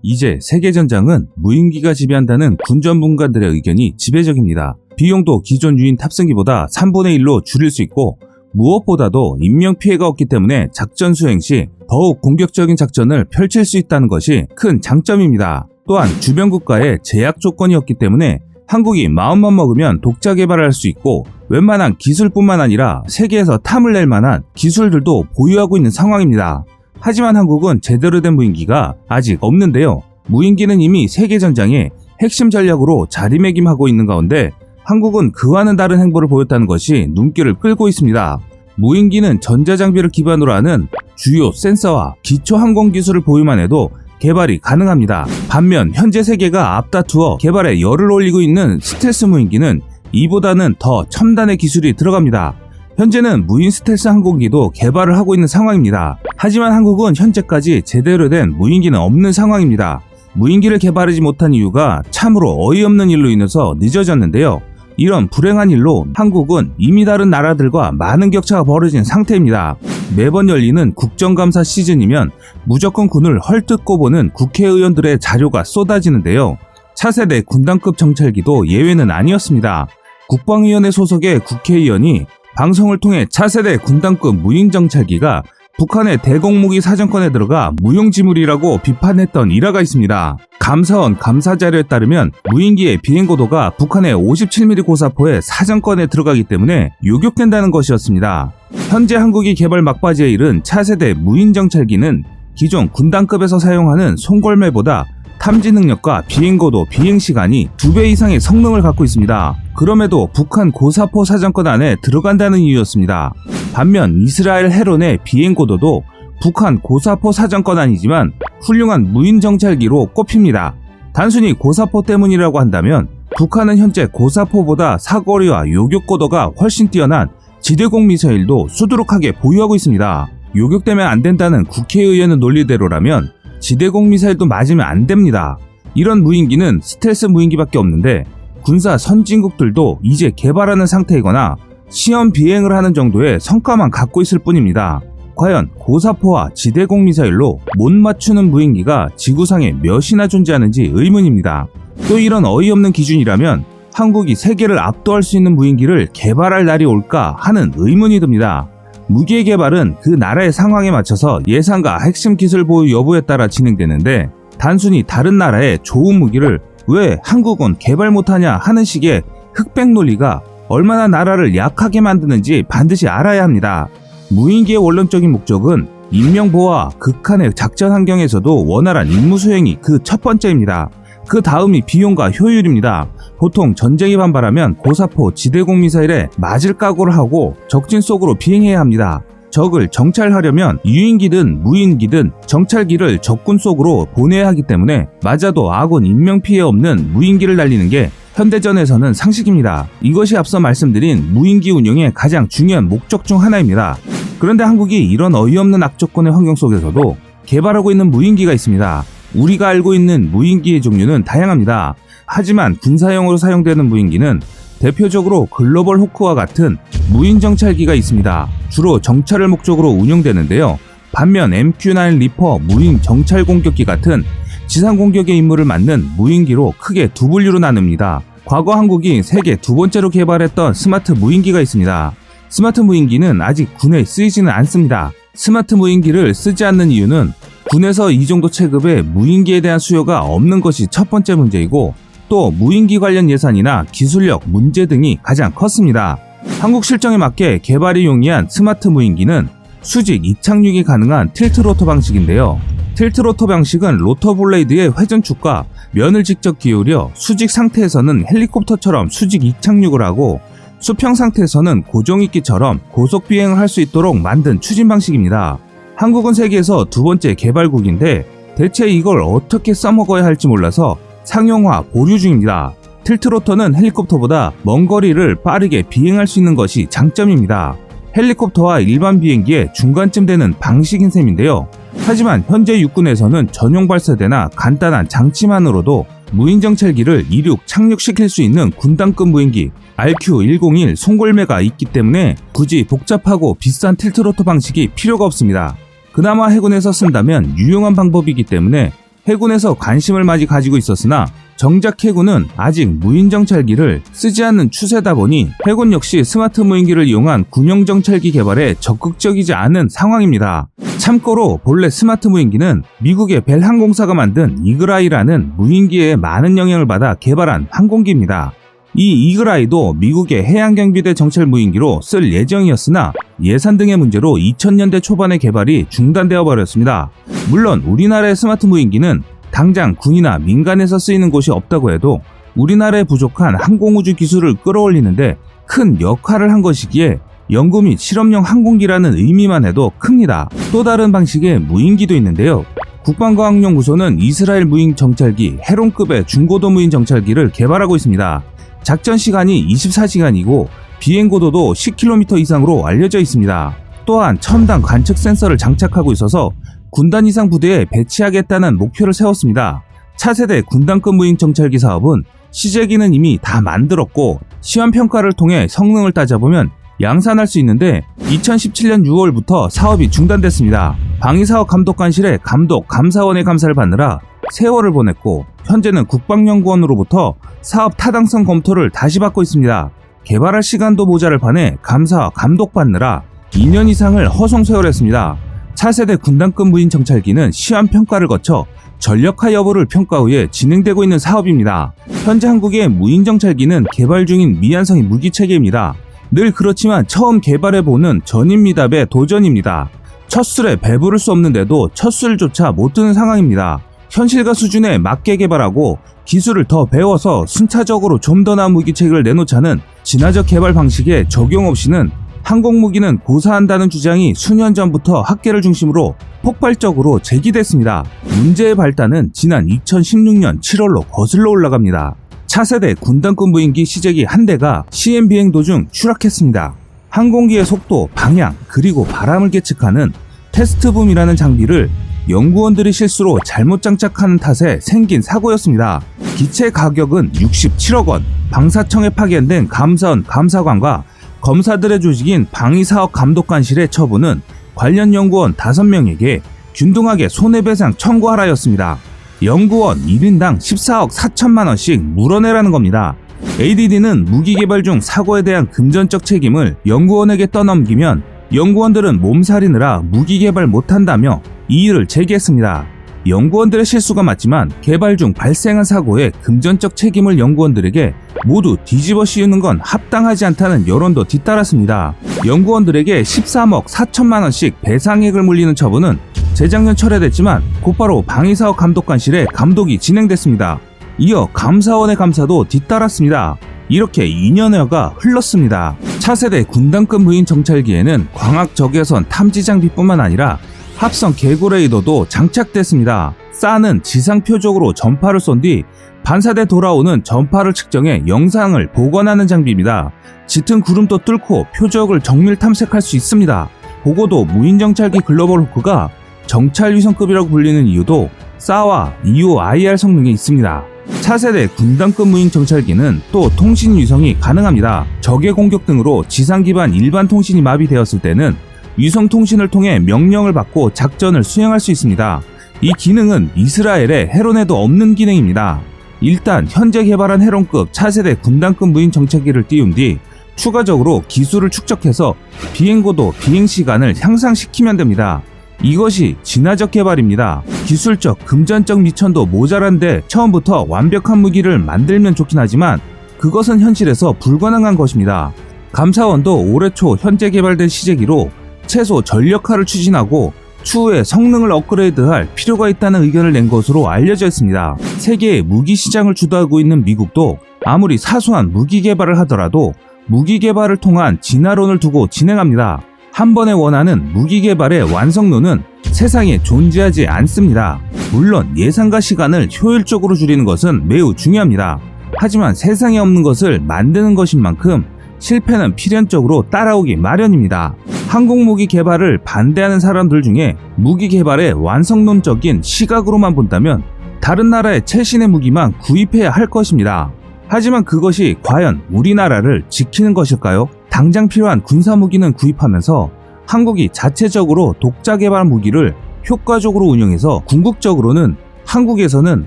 이제 세계전장은 무인기가 지배한다는 군전문가들의 의견이 지배적입니다. 비용도 기존 유인 탑승기보다 3분의 1로 줄일 수 있고 무엇보다도 인명피해가 없기 때문에 작전 수행 시 더욱 공격적인 작전을 펼칠 수 있다는 것이 큰 장점입니다. 또한 주변 국가의 제약 조건이 없기 때문에 한국이 마음만 먹으면 독자 개발을 할 수 있고 웬만한 기술뿐만 아니라 세계에서 탐을 낼 만한 기술들도 보유하고 있는 상황입니다. 하지만 한국은 제대로 된 무인기가 아직 없는데요. 무인기는 이미 세계전장의 핵심 전략으로 자리매김하고 있는 가운데 한국은 그와는 다른 행보를 보였다는 것이 눈길을 끌고 있습니다. 무인기는 전자장비를 기반으로 하는 주요 센서와 기초 항공 기술을 보유만 해도 개발이 가능합니다. 반면 현재 세계가 앞다투어 개발에 열을 올리고 있는 스텔스 무인기는 이보다는 더 첨단의 기술이 들어갑니다. 현재는 무인 스텔스 항공기도 개발을 하고 있는 상황입니다. 하지만 한국은 현재까지 제대로 된 무인기는 없는 상황입니다. 무인기를 개발하지 못한 이유가 참으로 어이없는 일로 인해서 늦어졌는데요. 이런 불행한 일로 한국은 이미 다른 나라들과 많은 격차가 벌어진 상태입니다. 매번 열리는 국정감사 시즌이면 무조건 군을 헐뜯고 보는 국회의원들의 자료가 쏟아지는데요. 차세대 군단급 정찰기도 예외는 아니었습니다. 국방위원회 소속의 국회의원이 방송을 통해 차세대 군단급 무인정찰기가 북한의 대공무기 사정권에 들어가 무용지물이라고 비판했던 일화가 있습니다. 감사원 감사 자료에 따르면 무인기의 비행고도가 북한의 57mm 고사포의 사정권에 들어가기 때문에 요격된다는 것이었습니다. 현재 한국이 개발 막바지에 이른 차세대 무인정찰기는 기존 군단급에서 사용하는 송골매보다 탐지 능력과 비행고도, 비행시간이 2배 이상의 성능을 갖고 있습니다. 그럼에도 북한 고사포 사정권 안에 들어간다는 이유였습니다. 반면 이스라엘 헤론의 비행고도도 북한 고사포 사정권 아니지만 훌륭한 무인정찰기로 꼽힙니다. 단순히 고사포 때문이라고 한다면 북한은 현재 고사포보다 사거리와 요격고도가 훨씬 뛰어난 지대공 미사일도 수두룩하게 보유하고 있습니다. 요격되면 안 된다는 국회의원의 논리대로라면 지대공 미사일도 맞으면 안 됩니다. 이런 무인기는 스텔스 무인기밖에 없는데 군사 선진국들도 이제 개발하는 상태이거나 시험 비행을 하는 정도의 성과만 갖고 있을 뿐입니다. 과연 고사포와 지대공 미사일로 못 맞추는 무인기가 지구상에 몇이나 존재하는지 의문입니다. 또 이런 어이없는 기준이라면 한국이 세계를 압도할 수 있는 무인기를 개발할 날이 올까 하는 의문이 듭니다. 무기의 개발은 그 나라의 상황에 맞춰서 예산과 핵심 기술 보유 여부에 따라 진행되는데 단순히 다른 나라의 좋은 무기를 왜 한국은 개발 못하냐 하는 식의 흑백 논리가 얼마나 나라를 약하게 만드는지 반드시 알아야 합니다. 무인기의 원론적인 목적은 인명보호와 극한의 작전 환경에서도 원활한 임무 수행이 그 첫 번째입니다. 그 다음이 비용과 효율입니다. 보통 전쟁이 반발하면 고사포, 지대공 미사일에 맞을 각오를 하고 적진 속으로 비행해야 합니다. 적을 정찰하려면 유인기든 무인기든 정찰기를 적군 속으로 보내야 하기 때문에 맞아도 아군 인명피해 없는 무인기를 날리는 게 현대전에서는 상식입니다. 이것이 앞서 말씀드린 무인기 운용의 가장 중요한 목적 중 하나입니다. 그런데 한국이 이런 어이없는 악조건의 환경 속에서도 개발하고 있는 무인기가 있습니다. 우리가 알고 있는 무인기의 종류는 다양합니다. 하지만 군사용으로 사용되는 무인기는 대표적으로 글로벌 호크와 같은 무인정찰기가 있습니다. 주로 정찰을 목적으로 운용되는데요. 반면 MQ-9 리퍼 무인 정찰 공격기 같은 지상 공격의 임무를 맡는 무인기로 크게 두 분류로 나눕니다. 과거 한국이 세계 두 번째로 개발했던 스마트 무인기가 있습니다. 스마트 무인기는 아직 군에 쓰이지는 않습니다. 스마트 무인기를 쓰지 않는 이유는 군에서 이 정도 체급의 무인기에 대한 수요가 없는 것이 첫 번째 문제이고 또 무인기 관련 예산이나 기술력 문제 등이 가장 컸습니다. 한국 실정에 맞게 개발이 용이한 스마트 무인기는 수직 이착륙이 가능한 틸트로터 방식인데요. 틸트로터 방식은 로터 블레이드의 회전축과 면을 직접 기울여 수직 상태에서는 헬리콥터처럼 수직 이착륙을 하고 수평 상태에서는 고정익기처럼 고속 비행을 할 수 있도록 만든 추진 방식입니다. 한국은 세계에서 두 번째 개발국인데 대체 이걸 어떻게 써먹어야 할지 몰라서 상용화 보류 중입니다. 틸트로터는 헬리콥터보다 먼 거리를 빠르게 비행할 수 있는 것이 장점입니다. 헬리콥터와 일반 비행기의 중간쯤 되는 방식인 셈인데요. 하지만 현재 육군에서는 전용 발사대나 간단한 장치만으로도 무인정찰기를 이륙 착륙시킬 수 있는 군단급 무인기 RQ-101 송골매가 있기 때문에 굳이 복잡하고 비싼 틸트로터 방식이 필요가 없습니다. 그나마 해군에서 쓴다면 유용한 방법이기 때문에 해군에서 관심을 많이 가지고 있었으나 정작 해군은 아직 무인정찰기를 쓰지 않는 추세다 보니 해군 역시 스마트 무인기를 이용한 군용정찰기 개발에 적극적이지 않은 상황입니다. 참고로 본래 스마트 무인기는 미국의 벨 항공사가 만든 이글아이라는 무인기에 많은 영향을 받아 개발한 항공기입니다. 이 이글아이도 미국의 해양경비대 정찰 무인기로 쓸 예정이었으나 예산 등의 문제로 2000년대 초반에 개발이 중단되어 버렸습니다. 물론 우리나라의 스마트 무인기는 당장 군이나 민간에서 쓰이는 곳이 없다고 해도 우리나라의 부족한 항공우주 기술을 끌어올리는데 큰 역할을 한 것이기에 연구 및 실험용 항공기라는 의미만 해도 큽니다. 또 다른 방식의 무인기도 있는데요. 국방과학연구소는 이스라엘 무인 정찰기 헤론급의 중고도 무인 정찰기를 개발하고 있습니다. 작전 시간이 24시간이고 비행고도도 10km 이상으로 알려져 있습니다. 또한 첨단 관측 센서를 장착하고 있어서 군단 이상 부대에 배치하겠다는 목표를 세웠습니다. 차세대 군단급 무인 정찰기 사업은 시제기는 이미 다 만들었고 시험평가를 통해 성능을 따져보면 양산할 수 있는데 2017년 6월부터 사업이 중단됐습니다. 방위사업감독관실의 감독, 감사원의 감사를 받느라 세월을 보냈고 현재는 국방연구원으로부터 사업 타당성 검토를 다시 받고 있습니다. 개발할 시간도 모자랄 판에 감사와 감독받느라 2년 이상을 허송세월했습니다. 차세대 군단급 무인 정찰기는 시험평가를 거쳐 전력화 여부를 평가 후에 진행되고 있는 사업입니다. 현재 한국의 무인 정찰기는 개발 중인 미완성의 무기체계입니다. 늘 그렇지만 처음 개발해보는 전인미답의 도전입니다. 첫 술에 배부를 수 없는데도 첫 술조차 못 드는 상황입니다. 현실과 수준에 맞게 개발하고 기술을 더 배워서 순차적으로 좀 더 나은 무기체계를 내놓자는 진화적 개발 방식에 적용 없이는 항공무기는 고사한다는 주장이 수년 전부터 학계를 중심으로 폭발적으로 제기됐습니다. 문제의 발단은 지난 2016년 7월로 거슬러 올라갑니다. 차세대 군단급 무인기 시제기 한 대가 시험 비행 도중 추락했습니다. 항공기의 속도, 방향, 그리고 바람을 계측하는 테스트붐이라는 장비를 연구원들이 실수로 잘못 장착하는 탓에 생긴 사고였습니다. 기체 가격은 67억 원, 방사청에 파견된 감사원 감사관과 검사들의 조직인 방위사업감독관실의 처분은 관련 연구원 5명에게 균등하게 손해배상 청구하라였습니다. 연구원 1인당 14억 4천만 원씩 물어내라는 겁니다. ADD는 무기 개발 중 사고에 대한 금전적 책임을 연구원에게 떠넘기면 연구원들은 몸살이느라 무기 개발 못한다며 이의를 제기했습니다. 연구원들의 실수가 맞지만 개발 중 발생한 사고의 금전적 책임을 연구원들에게 모두 뒤집어 씌우는 건 합당하지 않다는 여론도 뒤따랐습니다. 연구원들에게 13억 4천만 원씩 배상액을 물리는 처분은 재작년 철회됐지만 곧바로 방위사업감독관실의 감독이 진행됐습니다. 이어 감사원의 감사도 뒤따랐습니다. 이렇게 2년여가 흘렀습니다. 차세대 군단급 무인 정찰기에는 광학 적외선 탐지 장비뿐만 아니라 합성 개구 레이더도 장착됐습니다. 쌀은 지상 표적으로 전파를 쏜 뒤 반사돼 돌아오는 전파를 측정해 영상을 복원하는 장비입니다. 짙은 구름도 뚫고 표적을 정밀 탐색할 수 있습니다. 보고도 무인 정찰기 글로벌 호크가 정찰 위성급이라고 불리는 이유도 쌀와 EO-IR 성능에 있습니다. 차세대 군단급 무인 정찰기는 또 통신 위성이 가능합니다. 적의 공격 등으로 지상 기반 일반 통신이 마비되었을 때는 위성 통신을 통해 명령을 받고 작전을 수행할 수 있습니다. 이 기능은 이스라엘의 헤론에도 없는 기능입니다. 일단 현재 개발한 헤론급 차세대 군단급 무인 정찰기를 띄운 뒤 추가적으로 기술을 축적해서 비행고도, 비행시간을 향상시키면 됩니다. 이것이 진화적 개발입니다. 기술적, 금전적 미천도 모자란데 처음부터 완벽한 무기를 만들면 좋긴 하지만 그것은 현실에서 불가능한 것입니다. 감사원도 올해 초 현재 개발된 시제기로 최소 전력화를 추진하고 추후에 성능을 업그레이드할 필요가 있다는 의견을 낸 것으로 알려져 있습니다. 세계의 무기 시장을 주도하고 있는 미국도 아무리 사소한 무기 개발을 하더라도 무기 개발을 통한 진화론을 두고 진행합니다. 한 번에 원하는 무기 개발의 완성론은 세상에 존재하지 않습니다. 물론 예산과 시간을 효율적으로 줄이는 것은 매우 중요합니다. 하지만 세상에 없는 것을 만드는 것인 만큼 실패는 필연적으로 따라오기 마련입니다. 항공무기 개발을 반대하는 사람들 중에 무기 개발의 완성론적인 시각으로만 본다면 다른 나라의 최신의 무기만 구입해야 할 것입니다. 하지만 그것이 과연 우리나라를 지키는 것일까요? 당장 필요한 군사무기는 구입하면서 한국이 자체적으로 독자 개발 무기를 효과적으로 운영해서 궁극적으로는 한국에서는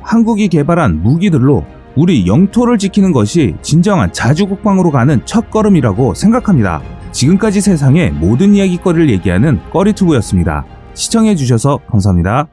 한국이 개발한 무기들로 우리 영토를 지키는 것이 진정한 자주국방으로 가는 첫걸음이라고 생각합니다. 지금까지 세상의 모든 이야기거리를 얘기하는 꺼리투브였습니다. 시청해주셔서 감사합니다.